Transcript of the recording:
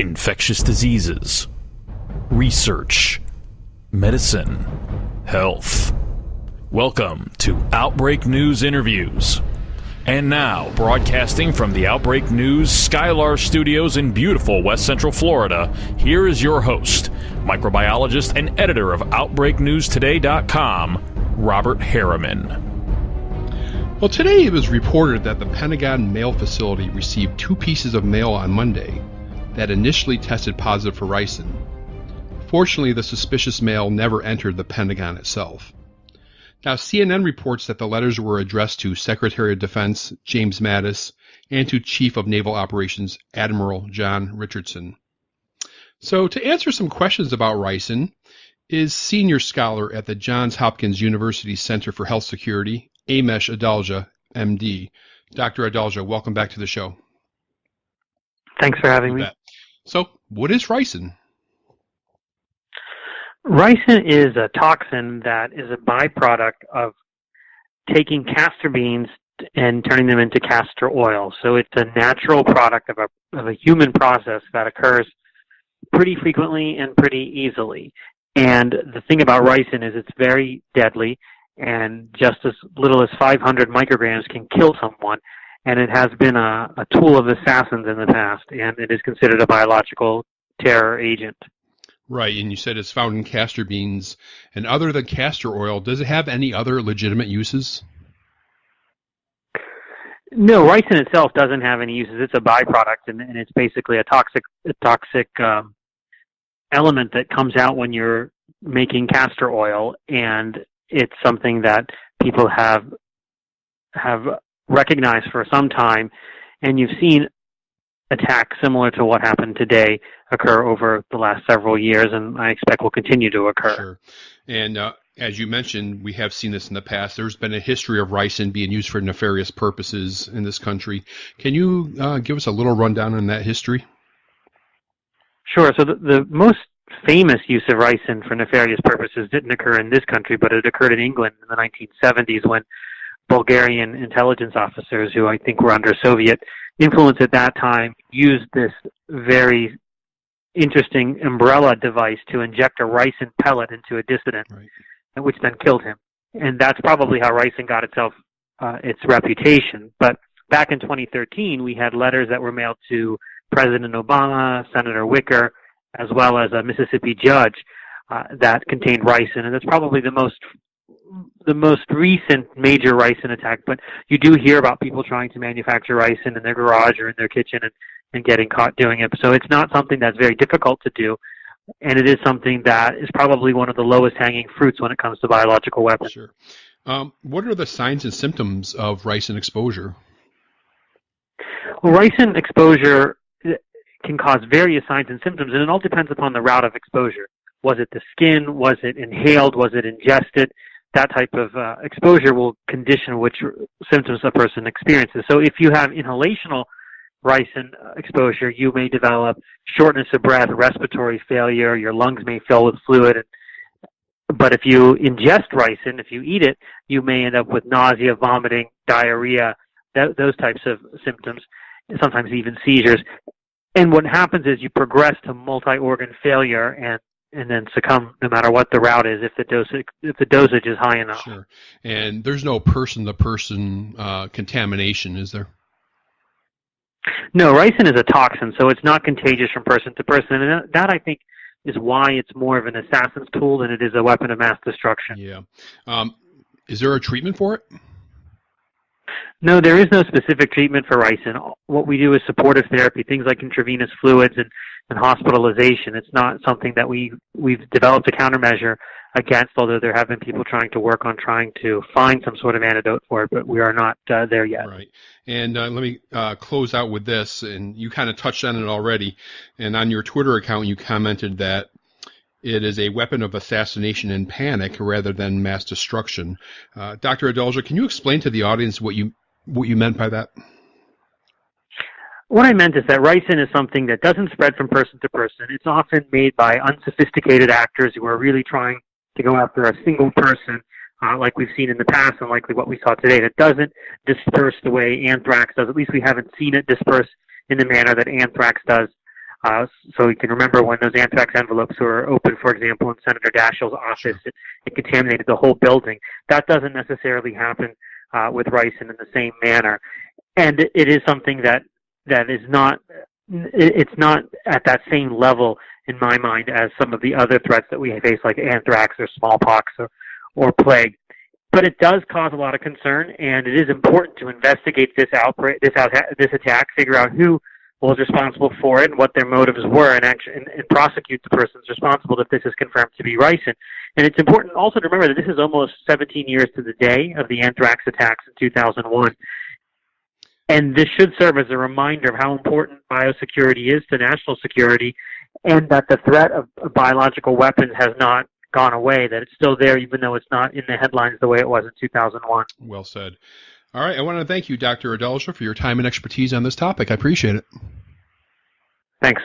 infectious diseases, research, medicine, health. Welcome to Outbreak News Interviews. And now, broadcasting from the Outbreak News Skylar Studios in beautiful West Central Florida, here is your host, microbiologist and editor of OutbreakNewsToday.com, Robert Harriman. Well, today it was reported that the Pentagon mail facility received 2 pieces of mail on Monday that initially tested positive for ricin. Fortunately, the suspicious mail never entered the Pentagon itself. Now, CNN reports that the letters were addressed to Secretary of Defense James Mattis and to Chief of Naval Operations Admiral John Richardson. So, to answer some questions about ricin is senior scholar at the Johns Hopkins University Center for Health Security, Amesh Adalja, MD. Dr. Adalja, welcome back to the show. Thanks for having me. So, what is ricin? Ricin is a toxin that is a byproduct of taking castor beans and turning them into castor oil. So it's a natural product of a human process that occurs pretty frequently and pretty easily. And the thing about ricin is it's very deadly, and just as little as 500 micrograms can kill someone. And it has been a tool of assassins in the past, and it is considered a biological terror agent. Right, and you said it's found in castor beans. And other than castor oil, does it have any other legitimate uses? No, ricin itself doesn't have any uses. It's a byproduct, and it's basically a toxic element that comes out when you're making castor oil, and it's something that people have recognized for some time, and you've seen attacks similar to what happened today occur over the last several years, and I expect will continue to occur. Sure. And as you mentioned, we have seen this in the past. There's been a history of ricin being used for nefarious purposes in this country. Can you give us a little rundown on that history? Sure. So the most famous use of ricin for nefarious purposes didn't occur in this country, but it occurred in England in the 1970s when Bulgarian intelligence officers, who I think were under Soviet influence at that time, used this very interesting umbrella device to inject a ricin pellet into a dissident, right, which then killed him. And that's probably how ricin got itself its reputation. But back in 2013, we had letters that were mailed to President Obama, Senator Wicker, as well as a Mississippi judge that contained ricin, and that's probably the most recent major ricin attack. But you do hear about people trying to manufacture ricin in their garage or in their kitchen and getting caught doing it. So it's not something that's very difficult to do, and it is something that is probably one of the lowest hanging fruits when it comes to biological weapons. Sure. What are the signs and symptoms of ricin exposure? Well, ricin exposure can cause various signs and symptoms, and it all depends upon the route of exposure. Was it the skin? Was it inhaled? Was it ingested? That type of exposure will condition which symptoms a person experiences. So if you have inhalational ricin exposure, you may develop shortness of breath, respiratory failure, your lungs may fill with fluid. But if you ingest ricin, if you eat it, you may end up with nausea, vomiting, diarrhea, those types of symptoms, sometimes even seizures. And what happens is you progress to multi-organ failure and then succumb no matter what the route is if the dosage is high enough. Sure. And there's no person-to-person contamination, is there? No, ricin is a toxin, so it's not contagious from person to person. And that I think, is why it's more of an assassin's tool than it is a weapon of mass destruction. Yeah. Is there a treatment for it? No, there is no specific treatment for ricin. What we do is supportive therapy, things like intravenous fluids and hospitalization. It's not something that we've developed a countermeasure against, although there have been people trying to find some sort of antidote for it, but we are not there yet. Right. And let me close out with this, and you kind of touched on it already. And on your Twitter account, you commented that it is a weapon of assassination and panic rather than mass destruction. Dr. Adalja, can you explain to the audience what you meant by that? What I meant is that ricin is something that doesn't spread from person to person. It's often made by unsophisticated actors who are really trying to go after a single person, like we've seen in the past and likely what we saw today. That doesn't disperse the way anthrax does. At least we haven't seen it disperse in the manner that anthrax does. So you can remember when those anthrax envelopes were opened, for example, in Senator Daschle's office, it contaminated the whole building. That doesn't necessarily happen with ricin in the same manner. And it is something that is not, it's not at that same level in my mind as some of the other threats that we face, like anthrax or smallpox or plague. But it does cause a lot of concern, and it is important to investigate this outbreak, this attack, figure out who was responsible for it and what their motives were, and prosecute the persons responsible if this is confirmed to be ricin. And it's important also to remember that this is almost 17 years to the day of the anthrax attacks in 2001. And this should serve as a reminder of how important biosecurity is to national security, and that the threat of biological weapons has not gone away, that it's still there even though it's not in the headlines the way it was in 2001. Well said. All right, I want to thank you, Dr. Adalja, for your time and expertise on this topic. I appreciate it. Thanks.